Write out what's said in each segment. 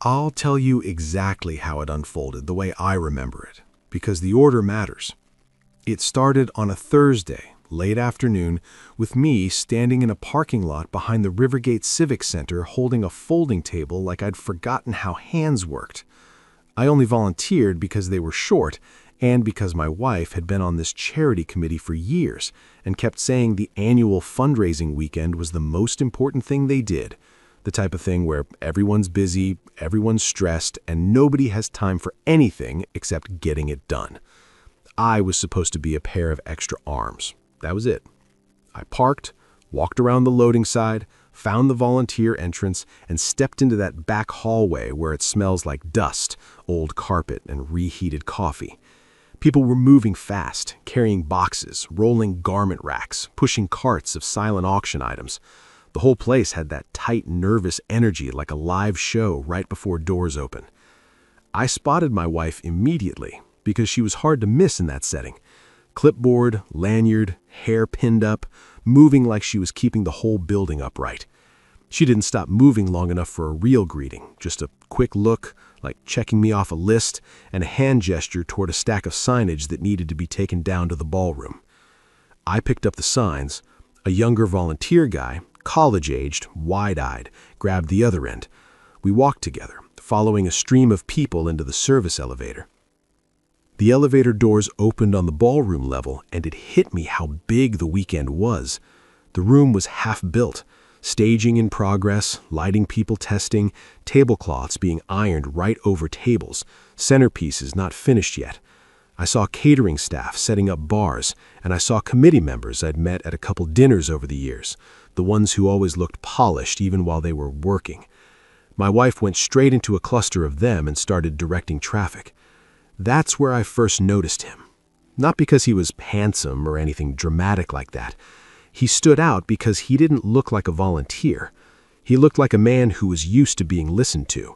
I'll tell you exactly how it unfolded, the way I remember it, because the order matters. It started on a Thursday, late afternoon, with me standing in a parking lot behind the Rivergate Civic Center holding a folding table like I'd forgotten how hands worked. I only volunteered because they were short and because my wife had been on this charity committee for years and kept saying the annual fundraising weekend was the most important thing they did. The type of thing where everyone's busy, everyone's stressed, and nobody has time for anything except getting it done. I was supposed to be a pair of extra arms. That was it. I parked, walked around the loading side, found the volunteer entrance, and stepped into that back hallway where it smells like dust, old carpet, and reheated coffee. People were moving fast, carrying boxes, rolling garment racks, pushing carts of silent auction items. The whole place had that tight, nervous energy like a live show right before doors open. I spotted my wife immediately because she was hard to miss in that setting. Clipboard, lanyard, hair pinned up, moving like she was keeping the whole building upright. She didn't stop moving long enough for a real greeting, just a quick look, like checking me off a list, and a hand gesture toward a stack of signage that needed to be taken down to the ballroom. I picked up the signs. A younger volunteer guy, college-aged, wide-eyed, grabbed the other end. We walked together, following a stream of people into the service elevator. The elevator doors opened on the ballroom level, and it hit me how big the weekend was. The room was half-built, staging in progress, lighting people testing, tablecloths being ironed right over tables, centerpieces not finished yet. I saw catering staff setting up bars, and I saw committee members I'd met at a couple dinners over the years, the ones who always looked polished even while they were working. My wife went straight into a cluster of them and started directing traffic. That's where I first noticed him. Not because he was handsome or anything dramatic like that. He stood out because he didn't look like a volunteer. He looked like a man who was used to being listened to.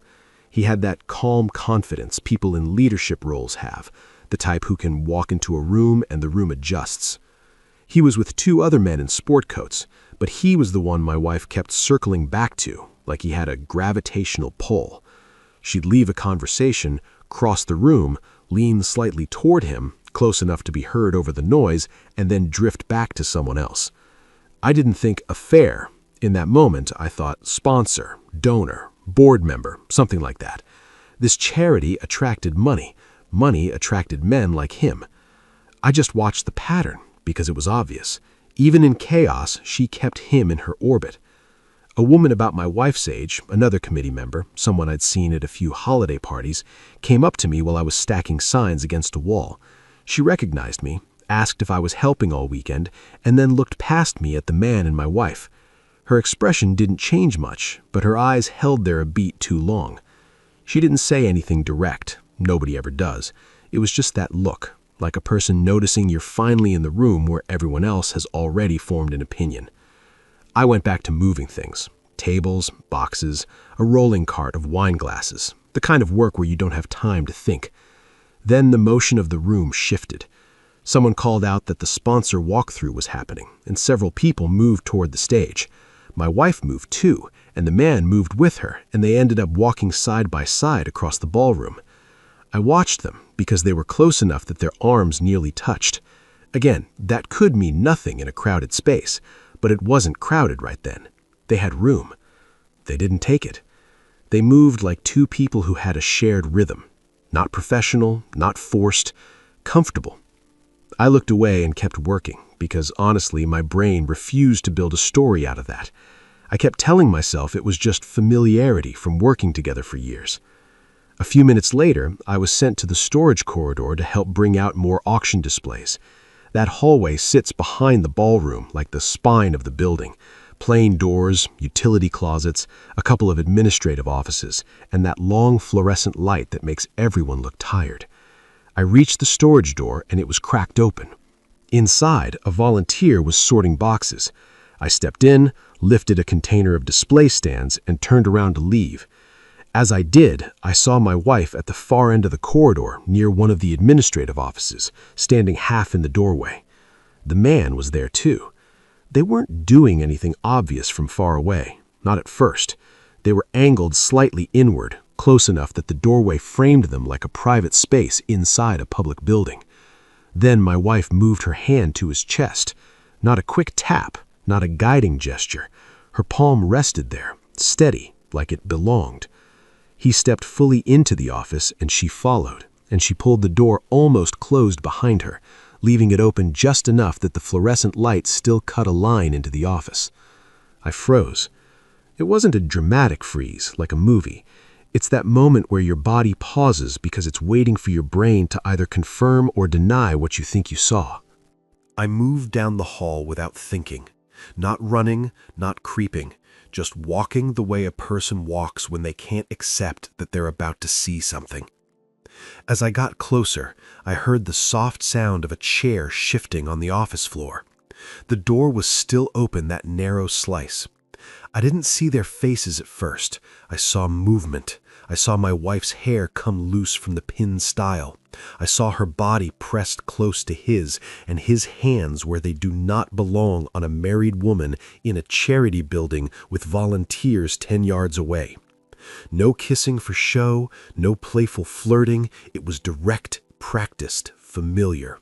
He had that calm confidence people in leadership roles have, the type who can walk into a room and the room adjusts. He was with two other men in sport coats, but he was the one my wife kept circling back to, like he had a gravitational pull. She'd leave a conversation, cross the room, lean slightly toward him, close enough to be heard over the noise, and then drift back to someone else. I didn't think affair. In that moment, I thought sponsor, donor, board member, something like that. This charity attracted money. Money attracted men like him. I just watched the pattern because it was obvious. Even in chaos, she kept him in her orbit. A woman about my wife's age, another committee member, someone I'd seen at a few holiday parties, came up to me while I was stacking signs against a wall. She recognized me, asked if I was helping all weekend, and then looked past me at the man and my wife. Her expression didn't change much, but her eyes held there a beat too long. She didn't say anything direct. Nobody ever does. It was just that look, like a person noticing you're finally in the room where everyone else has already formed an opinion. I went back to moving things. Tables, boxes, a rolling cart of wine glasses, the kind of work where you don't have time to think. Then the motion of the room shifted. Someone called out that the sponsor walkthrough was happening, and several people moved toward the stage. My wife moved too, and the man moved with her, and they ended up walking side by side across the ballroom. I watched them because they were close enough that their arms nearly touched. Again, that could mean nothing in a crowded space, but it wasn't crowded right then. They had room. They didn't take it. They moved like two people who had a shared rhythm. Not professional, not forced, comfortable. I looked away and kept working because honestly my brain refused to build a story out of that. I kept telling myself it was just familiarity from working together for years. A few minutes later, I was sent to the storage corridor to help bring out more auction displays. That hallway sits behind the ballroom like the spine of the building. Plain doors, utility closets, a couple of administrative offices, and that long fluorescent light that makes everyone look tired. I reached the storage door and it was cracked open. Inside, a volunteer was sorting boxes. I stepped in, lifted a container of display stands, and turned around to leave. As I did, I saw my wife at the far end of the corridor near one of the administrative offices, standing half in the doorway. The man was there too. They weren't doing anything obvious from far away, not at first. They were angled slightly inward, close enough that the doorway framed them like a private space inside a public building. Then my wife moved her hand to his chest. Not a quick tap, not a guiding gesture. Her palm rested there, steady, like it belonged. He stepped fully into the office, and she followed, and she pulled the door almost closed behind her, leaving it open just enough that the fluorescent light still cut a line into the office. I froze. It wasn't a dramatic freeze, like a movie. It's that moment where your body pauses because it's waiting for your brain to either confirm or deny what you think you saw. I moved down the hall without thinking. Not running, not creeping, just walking the way a person walks when they can't accept that they're about to see something. As I got closer, I heard the soft sound of a chair shifting on the office floor. The door was still open that narrow slice. I didn't see their faces at first. I saw movement. I saw my wife's hair come loose from the pin style. I saw her body pressed close to his, and his hands where they do not belong on a married woman in a charity building with volunteers 10 yards away. No kissing for show, no playful flirting. It was direct, practiced, familiar.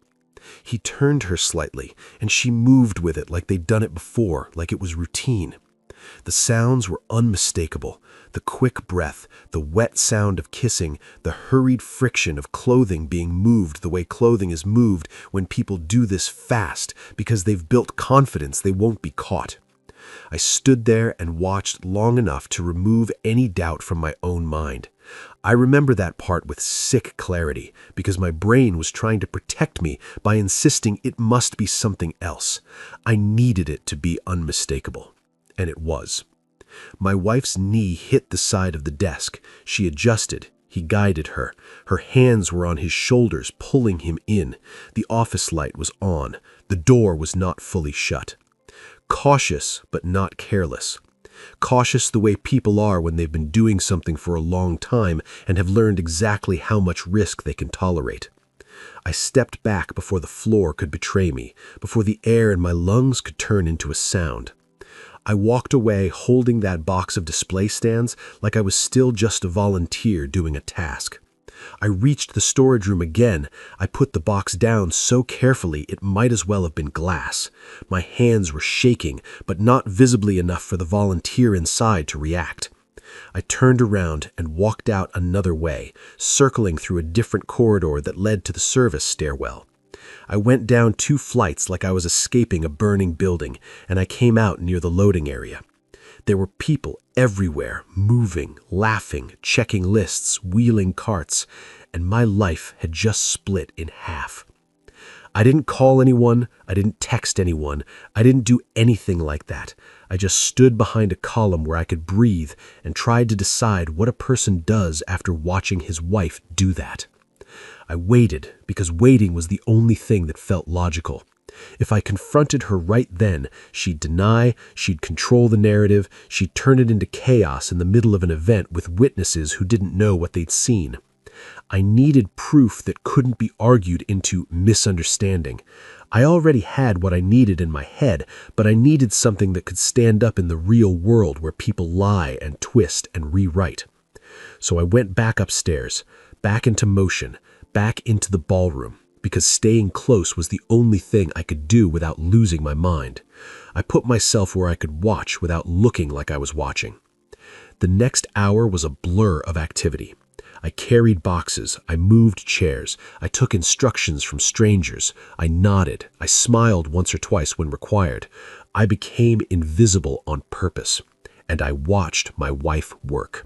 He turned her slightly, and she moved with it like they'd done it before, like it was routine. The sounds were unmistakable. The quick breath, the wet sound of kissing, the hurried friction of clothing being moved the way clothing is moved when people do this fast because they've built confidence they won't be caught. I stood there and watched long enough to remove any doubt from my own mind. I remember that part with sick clarity because my brain was trying to protect me by insisting it must be something else. I needed it to be unmistakable. And it was. My wife's knee hit the side of the desk. She adjusted. He guided her. Her hands were on his shoulders, pulling him in. The office light was on. The door was not fully shut. Cautious, but not careless. Cautious the way people are when they've been doing something for a long time and have learned exactly how much risk they can tolerate. I stepped back before the floor could betray me, before the air in my lungs could turn into a sound. I walked away holding that box of display stands like I was still just a volunteer doing a task. I reached the storage room again. I put the box down so carefully it might as well have been glass. My hands were shaking, but not visibly enough for the volunteer inside to react. I turned around and walked out another way, circling through a different corridor that led to the service stairwell. I went down 2 flights like I was escaping a burning building, and I came out near the loading area. There were people everywhere, moving, laughing, checking lists, wheeling carts, and my life had just split in half. I didn't call anyone, I didn't text anyone, I didn't do anything like that. I just stood behind a column where I could breathe and tried to decide what a person does after watching his wife do that. I waited because waiting was the only thing that felt logical. If I confronted her right then, she'd deny, she'd control the narrative, she'd turn it into chaos in the middle of an event with witnesses who didn't know what they'd seen. I needed proof that couldn't be argued into misunderstanding. I already had what I needed in my head, but I needed something that could stand up in the real world where people lie and twist and rewrite. So I went back upstairs, back into motion, back into the ballroom, because staying close was the only thing I could do without losing my mind. I put myself where I could watch without looking like I was watching. The next hour was a blur of activity. I carried boxes, I moved chairs, I took instructions from strangers, I nodded, I smiled once or twice when required. I became invisible on purpose, and I watched my wife work.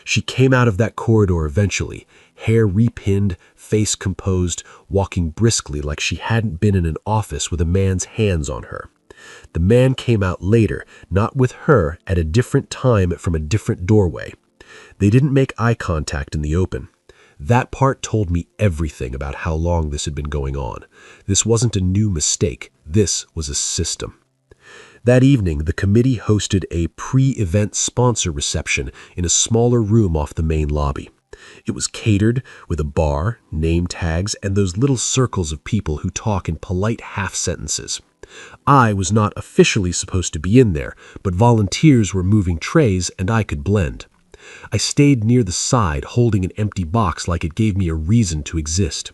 She came out of that corridor eventually, hair repinned, face composed, walking briskly like she hadn't been in an office with a man's hands on her. The man came out later, not with her, at a different time from a different doorway. They didn't make eye contact in the open. That part told me everything about how long this had been going on. This wasn't a new mistake. This was a system. That evening, the committee hosted a pre-event sponsor reception in a smaller room off the main lobby. It was catered with a bar, name tags, and those little circles of people who talk in polite half-sentences. I was not officially supposed to be in there, but volunteers were moving trays and I could blend. I stayed near the side, holding an empty box like it gave me a reason to exist.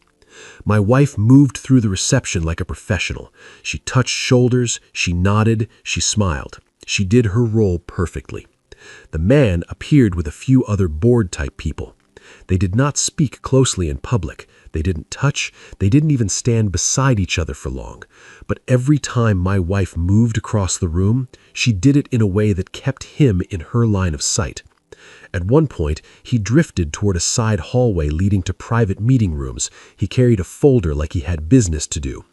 My wife moved through the reception like a professional. She touched shoulders, she nodded, she smiled. She did her role perfectly. The man appeared with a few other board-type people. They did not speak closely in public. They didn't touch. They didn't even stand beside each other for long. But every time my wife moved across the room, she did it in a way that kept him in her line of sight. At one point, he drifted toward a side hallway leading to private meeting rooms. He carried a folder like he had business to do.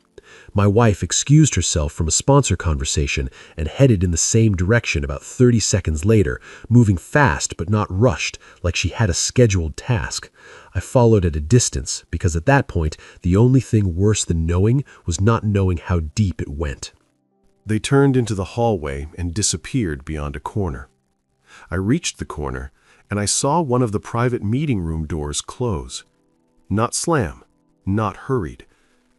My wife excused herself from a sponsor conversation and headed in the same direction about 30 seconds later, moving fast but not rushed, like she had a scheduled task. I followed at a distance because at that point, the only thing worse than knowing was not knowing how deep it went. They turned into the hallway and disappeared beyond a corner. I reached the corner, and I saw one of the private meeting room doors close. Not slam, not hurried.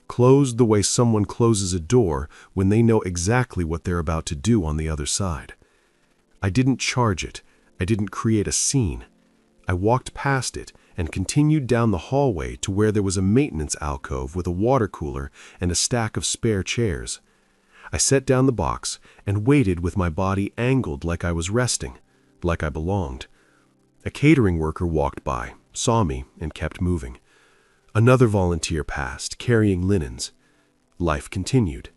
Closed the way someone closes a door when they know exactly what they're about to do on the other side. I didn't charge it. I didn't create a scene. I walked past it and continued down the hallway to where there was a maintenance alcove with a water cooler and a stack of spare chairs. I set down the box and waited with my body angled like I was resting, like I belonged. A catering worker walked by, saw me, and kept moving. Another volunteer passed, carrying linens. Life continued.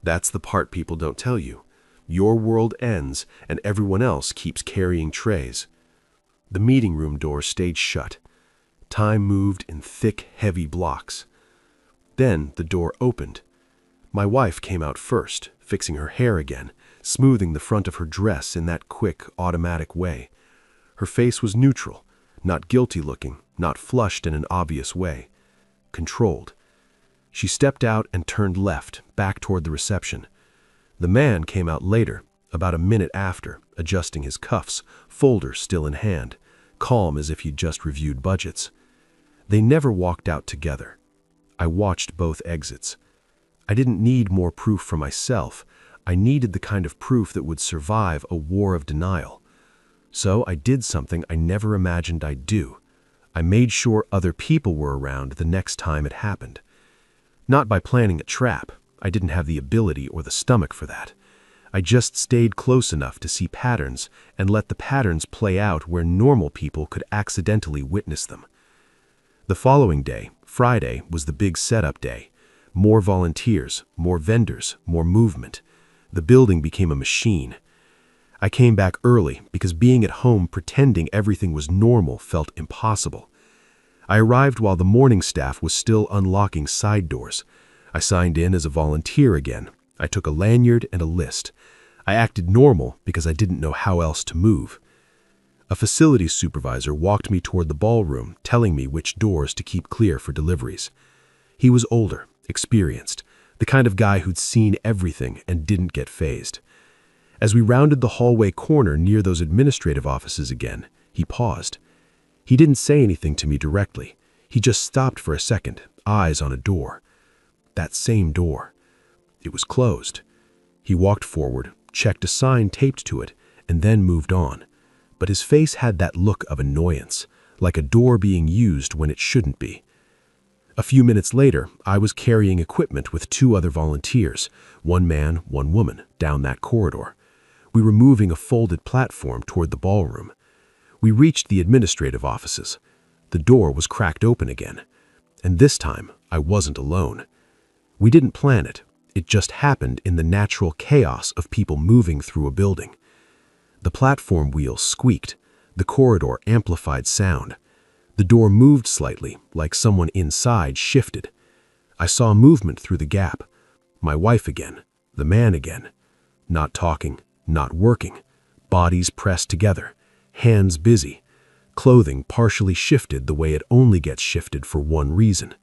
That's the part people don't tell you. Your world ends, and everyone else keeps carrying trays. The meeting room door stayed shut. Time moved in thick, heavy blocks. Then the door opened. My wife came out first, fixing her hair again, smoothing the front of her dress in that quick, automatic way. Her face was neutral, not guilty-looking, not flushed in an obvious way. Controlled. She stepped out and turned left, back toward the reception. The man came out later, about a minute after, adjusting his cuffs, folder still in hand, calm as if he'd just reviewed budgets. They never walked out together. I watched both exits. I didn't need more proof for myself. I needed the kind of proof that would survive a war of denial. So I did something I never imagined I'd do. I made sure other people were around the next time it happened. Not by planning a trap. I didn't have the ability or the stomach for that. I just stayed close enough to see patterns and let the patterns play out where normal people could accidentally witness them. The following day, Friday, was the big setup day. More volunteers, more vendors, more movement. The building became a machine. I came back early because being at home pretending everything was normal felt impossible. I arrived while the morning staff was still unlocking side doors. I signed in as a volunteer again. I took a lanyard and a list. I acted normal because I didn't know how else to move. A facilities supervisor walked me toward the ballroom, telling me which doors to keep clear for deliveries. He was older, experienced, the kind of guy who'd seen everything and didn't get fazed. As we rounded the hallway corner near those administrative offices again, he paused. He didn't say anything to me directly. He just stopped for a second, eyes on a door. That same door. It was closed. He walked forward, checked a sign taped to it, and then moved on. But his face had that look of annoyance, like a door being used when it shouldn't be. A few minutes later, I was carrying equipment with 2 other volunteers, 1 man, 1 woman, down that corridor. We were moving a folded platform toward the ballroom. We reached the administrative offices. The door was cracked open again. And this time, I wasn't alone. We didn't plan it. It just happened in the natural chaos of people moving through a building. The platform wheels squeaked. The corridor amplified sound. The door moved slightly, like someone inside shifted. I saw movement through the gap. My wife again. The man again. Not talking. Not working, bodies pressed together, hands busy, clothing partially shifted the way it only gets shifted for one reason.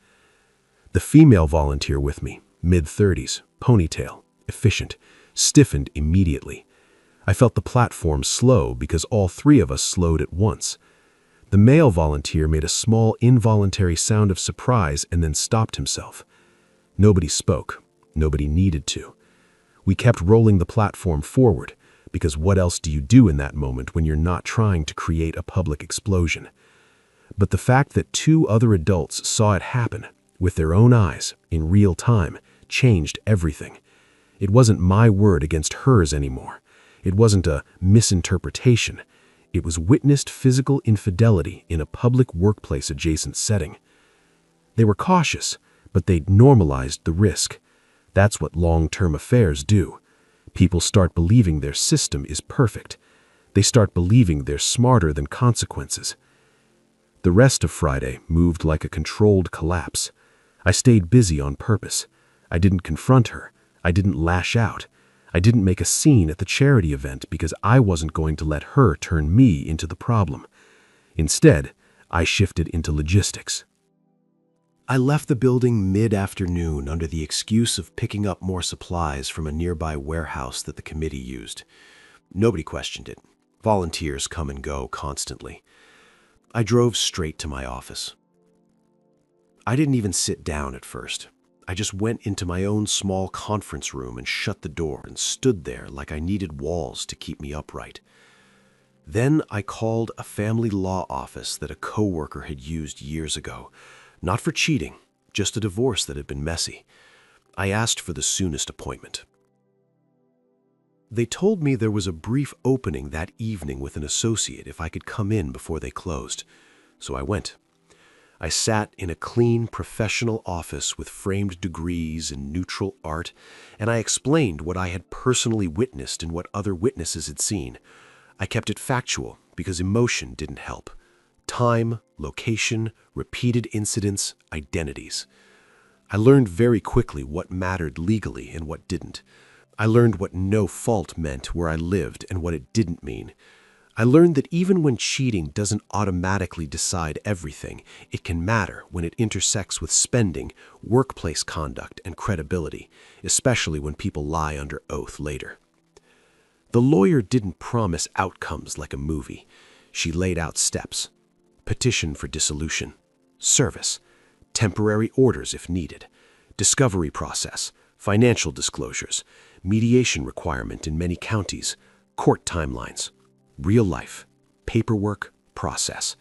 The female volunteer with me, mid-30s, ponytail, efficient, stiffened immediately. I felt the platform slow because all 3 of us slowed at once. The male volunteer made a small involuntary sound of surprise and then stopped himself. Nobody spoke. Nobody needed to. We kept rolling the platform forward. because what else do you do in that moment when you're not trying to create a public explosion? But the fact that two other adults saw it happen with their own eyes in real time changed everything. It wasn't my word against hers anymore. It wasn't a misinterpretation. It was witnessed physical infidelity in a public workplace adjacent setting. They were cautious, but they'd normalized the risk. That's what long-term affairs do. People start believing their system is perfect. They start believing they're smarter than consequences. The rest of Friday moved like a controlled collapse. I stayed busy on purpose. I didn't confront her. I didn't lash out. I didn't make a scene at the charity event because I wasn't going to let her turn me into the problem. Instead, I shifted into logistics. I left the building mid-afternoon under the excuse of picking up more supplies from a nearby warehouse that the committee used. Nobody questioned it. Volunteers come and go constantly. I drove straight to my office. I didn't even sit down at first. I just went into my own small conference room and shut the door and stood there like I needed walls to keep me upright. Then I called a family law office that a coworker had used years ago. Not for cheating, just a divorce that had been messy. I asked for the soonest appointment. They told me there was a brief opening that evening with an associate if I could come in before they closed. So I went. I sat in a clean, professional office with framed degrees and neutral art, and I explained what I had personally witnessed and what other witnesses had seen. I kept it factual because emotion didn't help. Time, location, repeated incidents, identities. I learned very quickly what mattered legally and what didn't. I learned what no fault meant where I lived and what it didn't mean. I learned that even when cheating doesn't automatically decide everything, it can matter when it intersects with spending, workplace conduct, and credibility, especially when people lie under oath later. The lawyer didn't promise outcomes like a movie. She laid out steps. Petition for dissolution, service, temporary orders if needed, discovery process, financial disclosures, mediation requirement in many counties, court timelines, real life, paperwork, process.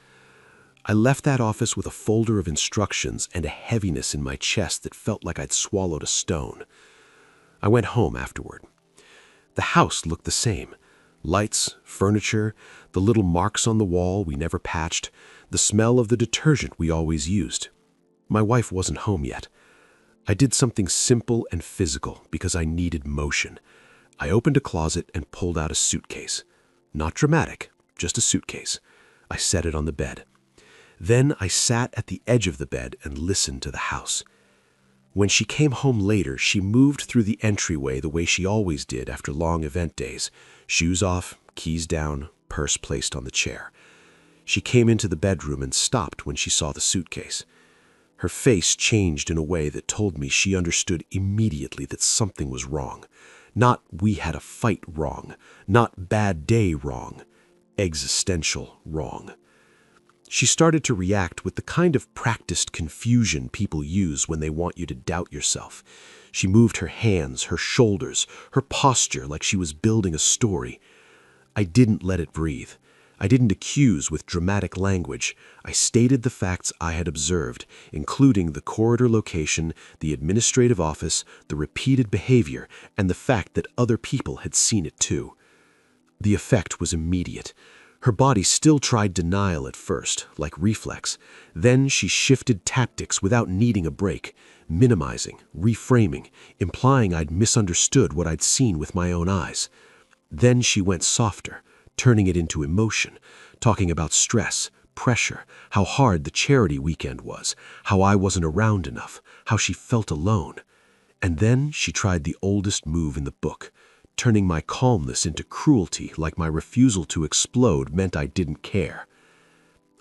I left that office with a folder of instructions and a heaviness in my chest that felt like I'd swallowed a stone. I went home afterward. The house looked the same. Lights, furniture, the little marks on the wall we never patched, the smell of the detergent we always used. My wife wasn't home yet. I did something simple and physical because I needed motion. I opened a closet and pulled out a suitcase. Not dramatic, just a suitcase. I set it on the bed. Then I sat at the edge of the bed and listened to the house. When she came home later, she moved through the entryway the way she always did after long event days. Shoes off, keys down, purse placed on the chair. She came into the bedroom and stopped when she saw the suitcase. Her face changed in a way that told me she understood immediately that something was wrong. Not we had a fight wrong, not bad day wrong, existential wrong. She started to react with the kind of practiced confusion people use when they want you to doubt yourself. She moved her hands, her shoulders, her posture like she was building a story. I didn't let it breathe. I didn't accuse with dramatic language. I stated the facts I had observed, including the corridor location, the administrative office, the repeated behavior, and the fact that other people had seen it too. The effect was immediate. Her body still tried denial at first, like reflex. Then she shifted tactics without needing a break, minimizing, reframing, implying I'd misunderstood what I'd seen with my own eyes. Then she went softer, turning it into emotion, talking about stress, pressure, how hard the charity weekend was, how I wasn't around enough, how she felt alone. And then she tried the oldest move in the book, turning my calmness into cruelty like my refusal to explode meant I didn't care.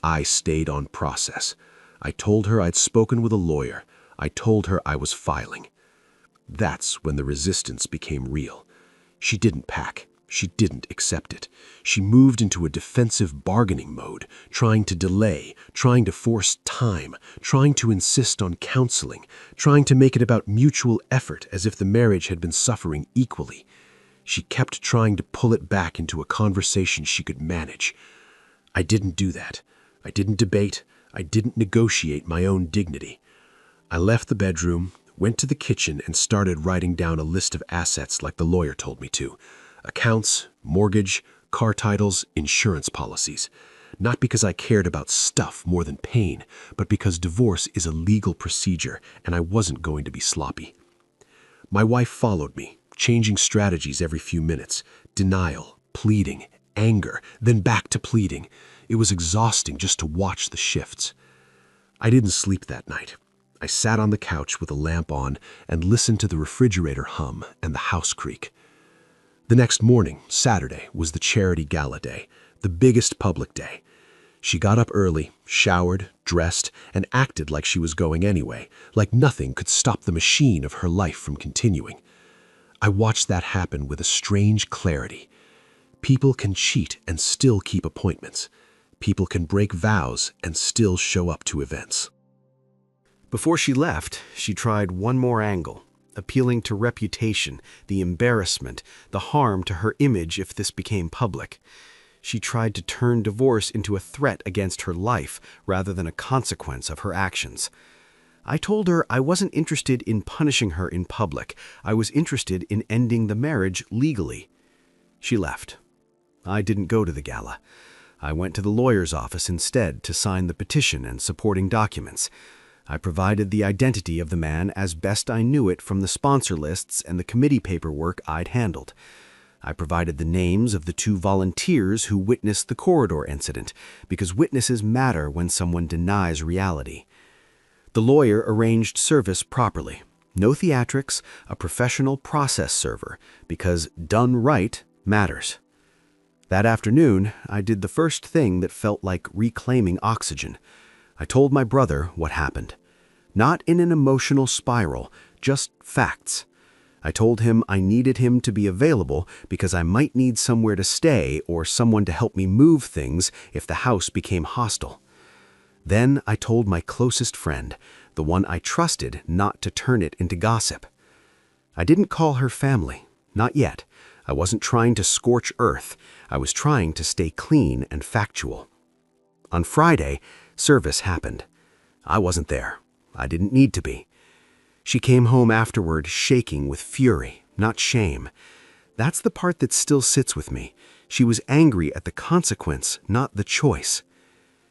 I stayed on process. I told her I'd spoken with a lawyer. I told her I was filing. That's when the resistance became real. She didn't pack. She didn't accept it. She moved into a defensive bargaining mode, trying to delay, trying to force time, trying to insist on counseling, trying to make it about mutual effort as if the marriage had been suffering equally. She kept trying to pull it back into a conversation she could manage. I didn't do that. I didn't debate. I didn't negotiate my own dignity. I left the bedroom, went to the kitchen, and started writing down a list of assets like the lawyer told me to. Accounts, mortgage, car titles, insurance policies. Not because I cared about stuff more than pain, but because divorce is a legal procedure and I wasn't going to be sloppy. My wife followed me, changing strategies every few minutes. Denial, pleading, anger, then back to pleading. It was exhausting just to watch the shifts. I didn't sleep that night. I sat on the couch with a lamp on and listened to the refrigerator hum and the house creak. The next morning, Saturday, was the charity gala day, the biggest public day. She got up early, showered, dressed, and acted like she was going anyway, like nothing could stop the machine of her life from continuing. I watched that happen with a strange clarity. People can cheat and still keep appointments. People can break vows and still show up to events. Before she left, she tried one more angle, appealing to reputation, the embarrassment, the harm to her image if this became public. She tried to turn divorce into a threat against her life rather than a consequence of her actions. I told her I wasn't interested in punishing her in public. I was interested in ending the marriage legally. She left. I didn't go to the gala. I went to the lawyer's office instead to sign the petition and supporting documents. I provided the identity of the man as best I knew it from the sponsor lists and the committee paperwork I'd handled. I provided the names of the 2 volunteers who witnessed the corridor incident, because witnesses matter when someone denies reality. The lawyer arranged service properly. No theatrics, a professional process server, because done right matters. That afternoon, I did the first thing that felt like reclaiming oxygen. I told my brother what happened. Not in an emotional spiral, just facts. I told him I needed him to be available because I might need somewhere to stay or someone to help me move things if the house became hostile. Then I told my closest friend, the one I trusted, not to turn it into gossip. I didn't call her family, not yet. I wasn't trying to scorch earth. I was trying to stay clean and factual. On Friday, service happened. I wasn't there. I didn't need to be. She came home afterward shaking with fury, not shame. That's the part that still sits with me. She was angry at the consequence, not the choice.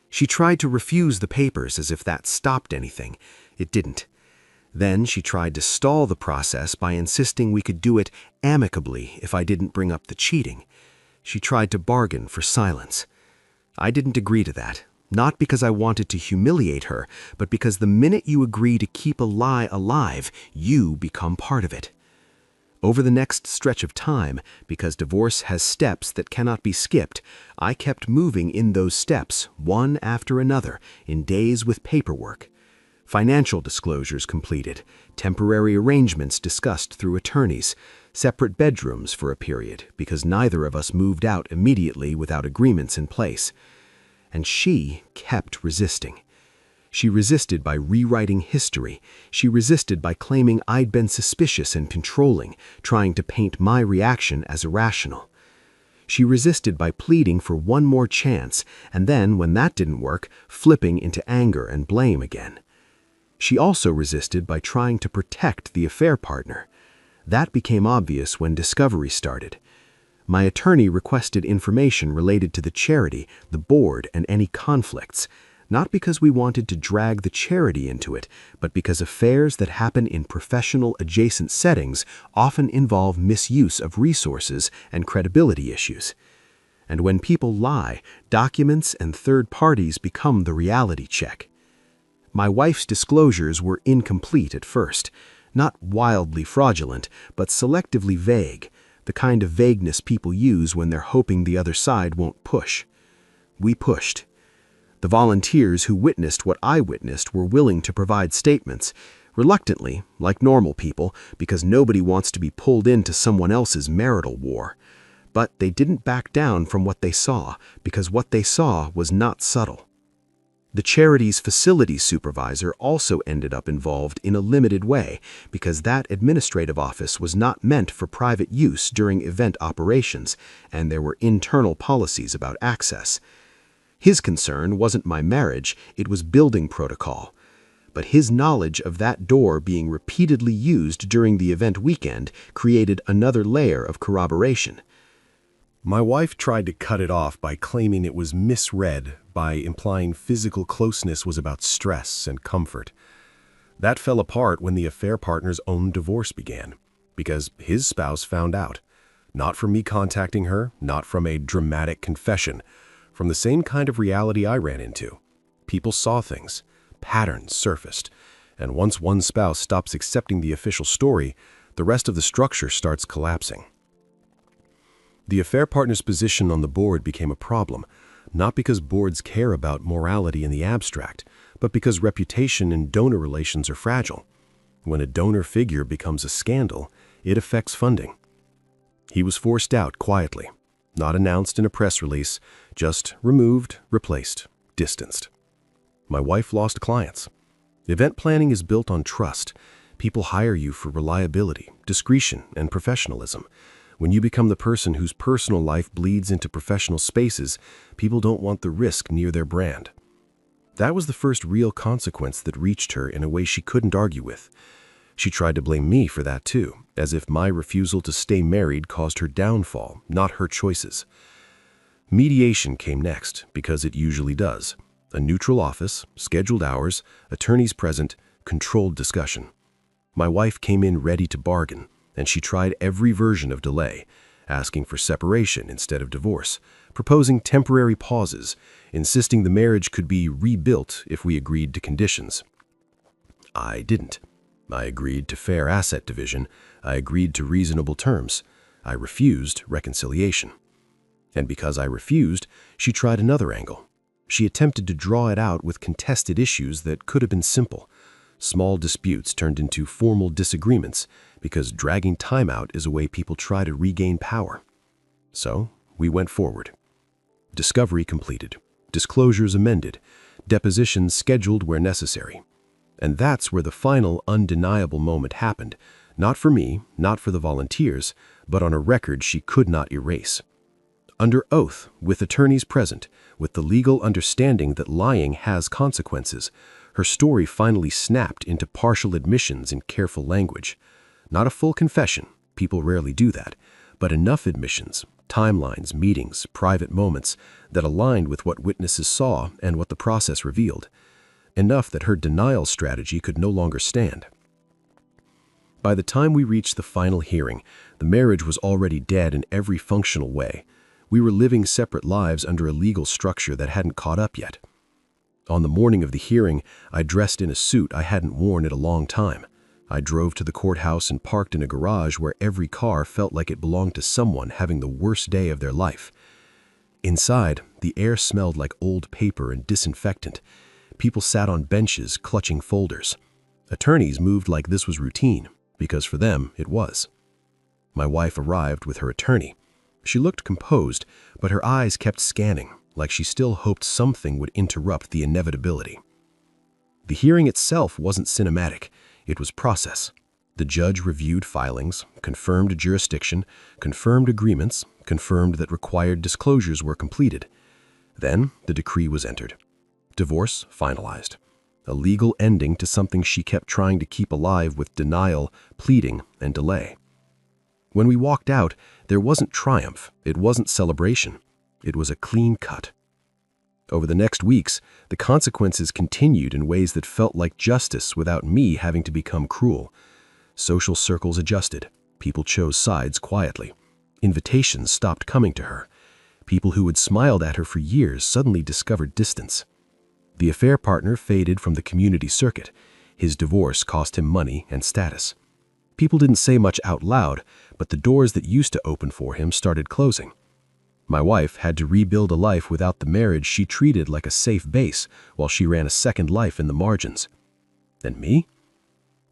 She tried to refuse the papers as if that stopped anything. It didn't. Then she tried to stall the process by insisting we could do it amicably if I didn't bring up the cheating. She tried to bargain for silence. I didn't agree to that. Not because I wanted to humiliate her, but because the minute you agree to keep a lie alive, you become part of it. Over the next stretch of time, because divorce has steps that cannot be skipped, I kept moving in those steps, one after another, in days with paperwork. Financial disclosures completed, temporary arrangements discussed through attorneys, separate bedrooms for a period, because neither of us moved out immediately without agreements in place. And she kept resisting. She resisted by rewriting history. She resisted by claiming I'd been suspicious and controlling, trying to paint my reaction as irrational. She resisted by pleading for one more chance, and then, when that didn't work, flipping into anger and blame again. She also resisted by trying to protect the affair partner. That became obvious when discovery started. My attorney requested information related to the charity, the board, and any conflicts, not because we wanted to drag the charity into it, but because affairs that happen in professional adjacent settings often involve misuse of resources and credibility issues. And when people lie, documents and third parties become the reality check. My wife's disclosures were incomplete at first, not wildly fraudulent, but selectively vague, the kind of vagueness people use when they're hoping the other side won't push. We pushed. The volunteers who witnessed what I witnessed were willing to provide statements, reluctantly, like normal people, because nobody wants to be pulled into someone else's marital war. But they didn't back down from what they saw, because what they saw was not subtle. The charity's facilities supervisor also ended up involved in a limited way because that administrative office was not meant for private use during event operations, and there were internal policies about access. His concern wasn't my marriage, it was building protocol. But his knowledge of that door being repeatedly used during the event weekend created another layer of corroboration. My wife tried to cut it off by claiming it was misread, by implying physical closeness was about stress and comfort. That fell apart when the affair partner's own divorce began, because his spouse found out. Not from me contacting her, not from a dramatic confession, from the same kind of reality I ran into. People saw things, patterns surfaced, and once one spouse stops accepting the official story, the rest of the structure starts collapsing. The affair partner's position on the board became a problem, not because boards care about morality in the abstract, but because reputation and donor relations are fragile. When a donor figure becomes a scandal, it affects funding. He was forced out quietly, not announced in a press release, just removed, replaced, distanced. My wife lost clients. Event planning is built on trust. People hire you for reliability, discretion, and professionalism. When you become the person whose personal life bleeds into professional spaces, people don't want the risk near their brand. That was the first real consequence that reached her in a way she couldn't argue with. She tried to blame me for that too, as if my refusal to stay married caused her downfall, not her choices. Mediation came next, because it usually does. A neutral office, scheduled hours, attorneys present, controlled discussion. My wife came in ready to bargain, and she tried every version of delay, asking for separation instead of divorce, proposing temporary pauses, insisting the marriage could be rebuilt if we agreed to conditions. I didn't. I agreed to fair asset division. I agreed to reasonable terms. I refused reconciliation. And because I refused, she tried another angle. She attempted to draw it out with contested issues that could have been simple. Small disputes turned into formal disagreements because dragging time out is a way people try to regain power. So, we went forward. Discovery completed, disclosures amended, depositions scheduled where necessary. And that's where the final undeniable moment happened, not for me, not for the volunteers, but on a record she could not erase. Under oath, with attorneys present, with the legal understanding that lying has consequences, her story finally snapped into partial admissions in careful language. Not a full confession, people rarely do that, but enough admissions, timelines, meetings, private moments that aligned with what witnesses saw and what the process revealed. Enough that her denial strategy could no longer stand. By the time we reached the final hearing, the marriage was already dead in every functional way. We were living separate lives under a legal structure that hadn't caught up yet. On the morning of the hearing, I dressed in a suit I hadn't worn in a long time. I drove to the courthouse and parked in a garage where every car felt like it belonged to someone having the worst day of their life. Inside, the air smelled like old paper and disinfectant. People sat on benches, clutching folders. Attorneys moved like this was routine, because for them, it was. My wife arrived with her attorney. She looked composed, but her eyes kept scanning, like she still hoped something would interrupt the inevitability. The hearing itself wasn't cinematic, it was process. The judge reviewed filings, confirmed jurisdiction, confirmed agreements, confirmed that required disclosures were completed. Then the decree was entered. Divorce finalized. A legal ending to something she kept trying to keep alive with denial, pleading, and delay. When we walked out, there wasn't triumph, it wasn't celebration. It was a clean cut. Over the next weeks, the consequences continued in ways that felt like justice without me having to become cruel. Social circles adjusted. People chose sides quietly. Invitations stopped coming to her. People who had smiled at her for years suddenly discovered distance. The affair partner faded from the community circuit. His divorce cost him money and status. People didn't say much out loud, but the doors that used to open for him started closing. My wife had to rebuild a life without the marriage she treated like a safe base while she ran a second life in the margins. And me?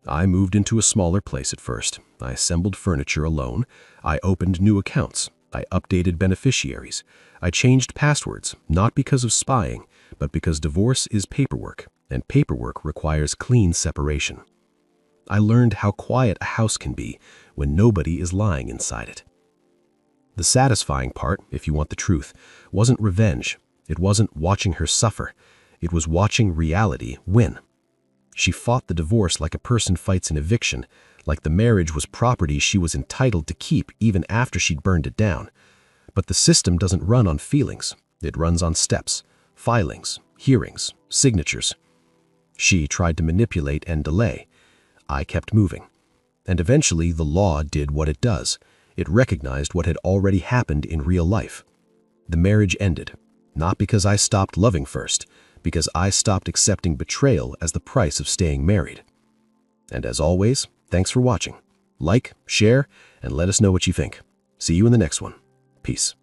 I moved into a smaller place at first. I assembled furniture alone. I opened new accounts. I updated beneficiaries. I changed passwords, not because of spying, but because divorce is paperwork, and paperwork requires clean separation. I learned how quiet a house can be when nobody is lying inside it. The satisfying part, if you want the truth, wasn't revenge. It wasn't watching her suffer. It was watching reality win. She fought the divorce like a person fights an eviction, like the marriage was property she was entitled to keep even after she'd burned it down. But the system doesn't run on feelings. It runs on steps, filings, hearings, signatures. She tried to manipulate and delay. I kept moving. And eventually the law did what it does. It recognized what had already happened in real life. The marriage ended, not because I stopped loving first, because I stopped accepting betrayal as the price of staying married. And as always, thanks for watching. Like, share, and let us know what you think. See you in the next one. Peace.